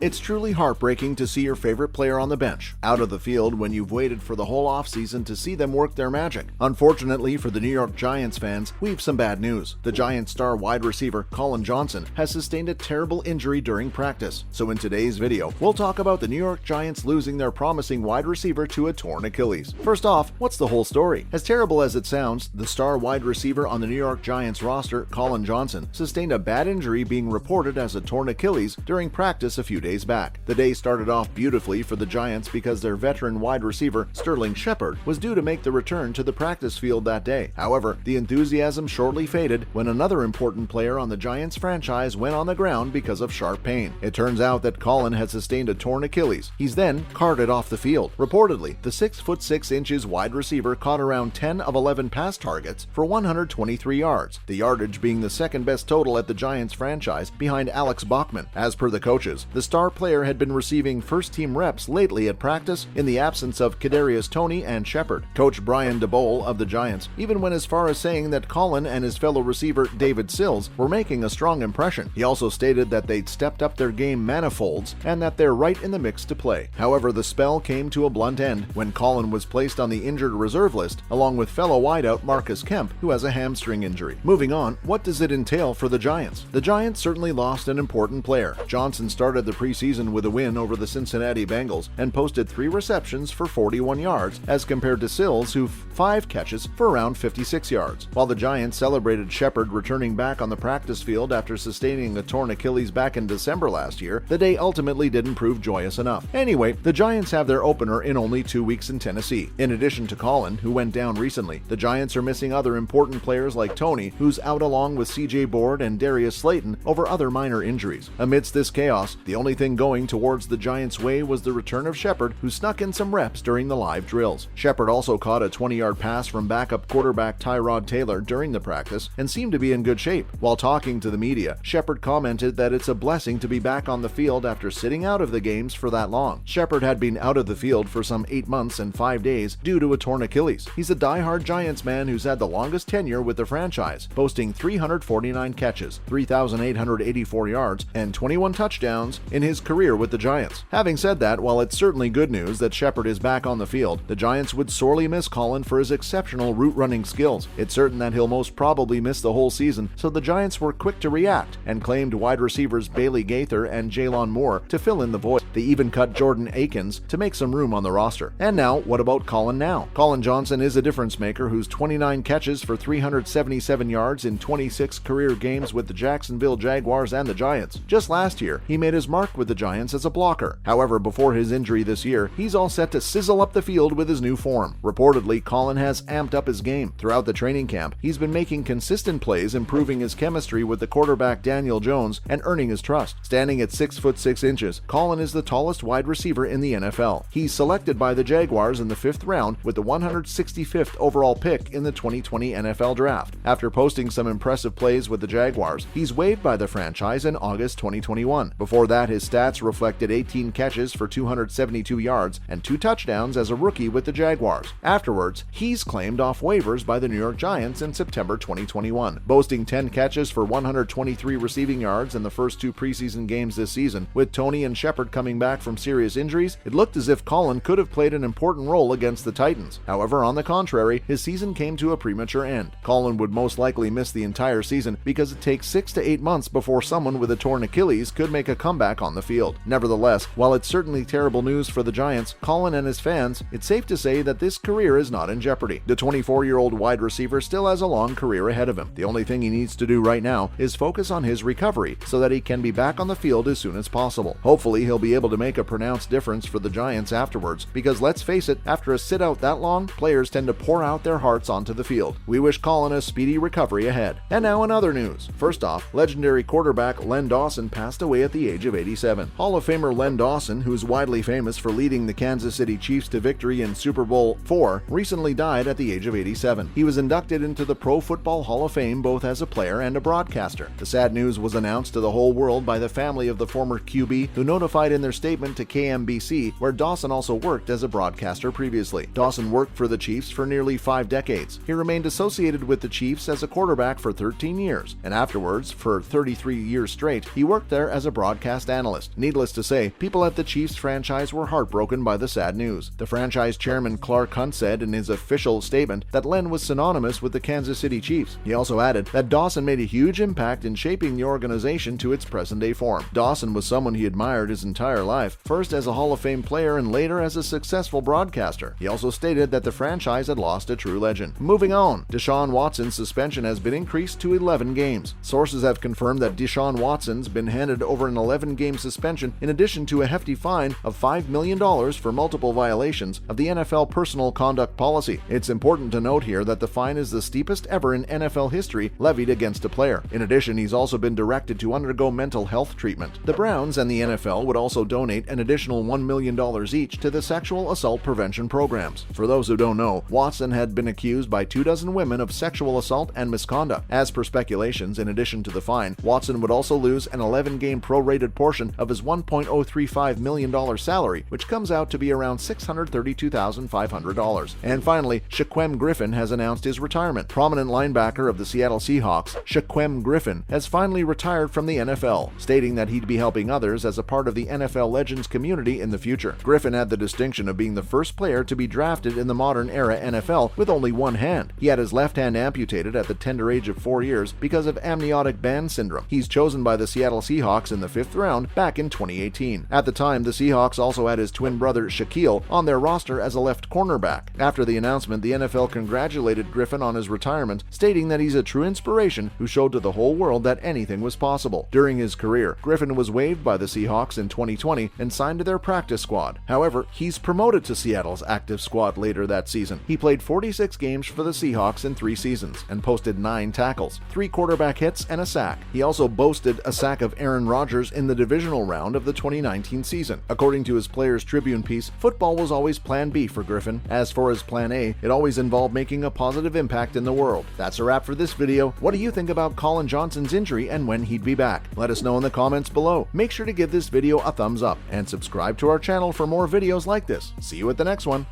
It's truly heartbreaking to see your favorite player on the bench, out of the field when you've waited for the whole offseason to see them work their magic. Unfortunately for the New York Giants fans, we've some bad news. The Giants star wide receiver Colin Johnson has sustained a terrible injury during practice. So in today's video, we'll talk about the New York Giants losing their promising wide receiver to a torn Achilles. First off, what's the whole story? As terrible as it sounds, the star wide receiver on the New York Giants roster, Colin Johnson, sustained a bad injury being reported as a torn Achilles during practice a few days back. The day started off beautifully for the Giants because their veteran wide receiver, Sterling Shepard, was due to make the return to the practice field that day. However, the enthusiasm shortly faded when another important player on the Giants franchise went on the ground because of sharp pain. It turns out that Collin had sustained a torn Achilles. He's then carted off the field. Reportedly, the 6'6" wide receiver caught around 10 of 11 pass targets for 123 yards, the yardage being the second best total at the Giants franchise behind Alex Bachman. As per the coaches, the star player had been receiving first-team reps lately at practice in the absence of Kadarius Tony and Shepard. Coach Brian Dabol of the Giants even went as far as saying that Collin and his fellow receiver David Sills were making a strong impression. He also stated that they'd stepped up their game manifolds and that they're right in the mix to play. However, the spell came to a blunt end when Collin was placed on the injured reserve list along with fellow wideout Marcus Kemp, who has a hamstring injury. Moving on, what does it entail for the Giants? The Giants certainly lost an important player. Johnson started the preseason with a win over the Cincinnati Bengals and posted 3 receptions for 41 yards as compared to Sills, who 5 catches for around 56 yards. While the Giants celebrated Shepard returning back on the practice field after sustaining a torn Achilles back in December last year, the day ultimately didn't prove joyous enough. Anyway, the Giants have their opener in only 2 weeks in Tennessee. In addition to Collin, who went down recently, the Giants are missing other important players like Tony, who's out along with CJ Board and Darius Slayton over other minor injuries. Amidst this chaos, the only thing going towards the Giants' way was the return of Shepard, who snuck in some reps during the live drills. Shepard also caught a 20-yard pass from backup quarterback Tyrod Taylor during the practice and seemed to be in good shape. While talking to the media, Shepard commented that it's a blessing to be back on the field after sitting out of the games for that long. Shepard had been out of the field for some 8 months and 5 days due to a torn Achilles. He's a die-hard Giants man who's had the longest tenure with the franchise, boasting 349 catches, 3,884 yards, and 21 touchdowns in his career with the Giants. Having said that, while it's certainly good news that Shepard is back on the field, the Giants would sorely miss Collin for his exceptional route running skills. It's certain that he'll most probably miss the whole season, so the Giants were quick to react and claimed wide receivers Bailey Gaither and Jalen Moore to fill in the void. They even cut Jordan Akins to make some room on the roster. And now, what about Collin now? Colin Johnson is a difference maker whose 29 catches for 377 yards in 26 career games with the Jacksonville Jaguars and the Giants. Just last year, he made his mark with the Giants as a blocker. However, before his injury this year, he's all set to sizzle up the field with his new form. Reportedly, Collin has amped up his game. Throughout the training camp, he's been making consistent plays, improving his chemistry with the quarterback Daniel Jones and earning his trust. Standing at 6'6", Collin is the tallest wide receiver in the NFL. He's selected by the Jaguars in the 5th round with the 165th overall pick in the 2020 NFL Draft. After posting some impressive plays with the Jaguars, he's waived by the franchise in August 2021. Before that, his stats reflected 18 catches for 272 yards and 2 touchdowns as a rookie with the Jaguars. Afterwards, he's claimed off waivers by the New York Giants in September 2021, boasting 10 catches for 123 receiving yards in the first 2 preseason games this season. With Tony and Shepard coming back from serious injuries, it looked as if Collin could have played an important role against the Titans. However, on the contrary, his season came to a premature end. Collin would most likely miss the entire season because it takes 6 to 8 months before someone with a torn Achilles could make a comeback on the field. Nevertheless, while it's certainly terrible news for the Giants, Collin and his fans, it's safe to say that this career is not in jeopardy. The 24-year-old wide receiver still has a long career ahead of him. The only thing he needs to do right now is focus on his recovery so that he can be back on the field as soon as possible. Hopefully, he'll be able to make a pronounced difference for the Giants afterwards, because let's face it, after a sit out that long, players tend to pour out their hearts onto the field. We wish Collin a speedy recovery ahead. And now in other news. First off, legendary quarterback Len Dawson passed away at the age of 87. Hall of Famer Len Dawson, who's widely famous for leading the Kansas City Chiefs to victory in Super Bowl IV, recently died at the age of 87. He was inducted into the Pro Football Hall of Fame both as a player and a broadcaster. The sad news was announced to the whole world by the family of the former QB, who notified in their statement to KMBC, where Dawson also worked as a broadcaster previously. Dawson worked for the Chiefs for nearly 5 decades. He remained associated with the Chiefs as a quarterback for 13 years, and afterwards, for 33 years straight, he worked there as a broadcast analyst. analyst. Needless to say, people at the Chiefs franchise were heartbroken by the sad news. The franchise chairman Clark Hunt said in his official statement that Len was synonymous with the Kansas City Chiefs. He also added that Dawson made a huge impact in shaping the organization to its present-day form. Dawson was someone he admired his entire life, first as a Hall of Fame player and later as a successful broadcaster. He also stated that the franchise had lost a true legend. Moving on, Deshaun Watson's suspension has been increased to 11 games. Sources have confirmed that Deshaun Watson's been handed over an 11-game suspension in addition to a hefty fine of $5 million for multiple violations of the NFL personal conduct policy. It's important to note here that the fine is the steepest ever in NFL history levied against a player. In addition, he's also been directed to undergo mental health treatment. The Browns and the NFL would also donate an additional $1 million each to the sexual assault prevention programs. For those who don't know, Watson had been accused by 24 women of sexual assault and misconduct. As per speculations, in addition to the fine, Watson would also lose an 11-game prorated portion of his $1.035 million salary, which comes out to be around $632,500. And finally, Shaquem Griffin has announced his retirement. Prominent linebacker of the Seattle Seahawks, Shaquem Griffin, has finally retired from the NFL, stating that he'd be helping others as a part of the NFL Legends community in the future. Griffin had the distinction of being the first player to be drafted in the modern era NFL with only one hand. He had his left hand amputated at the tender age of 4 years because of amniotic band syndrome. He's chosen by the Seattle Seahawks in the 5th round back in 2018. At the time, the Seahawks also had his twin brother Shaquille on their roster as a left cornerback. After the announcement, the NFL congratulated Griffin on his retirement, stating that he's a true inspiration who showed to the whole world that anything was possible. During his career, Griffin was waived by the Seahawks in 2020 and signed to their practice squad. However, he's promoted to Seattle's active squad later that season. He played 46 games for the Seahawks in 3 seasons and posted 9 tackles, 3 quarterback hits, and a sack. He also boasted a sack of Aaron Rodgers in the divisional round of the 2019 season. According to his Players Tribune piece, football was always plan B for Griffin. As for his plan A, it always involved making a positive impact in the world. That's a wrap for this video. What do you think about Colin Johnson's injury and when he'd be back? Let us know in the comments below. Make sure to give this video a thumbs up and subscribe to our channel for more videos like this. See you at the next one.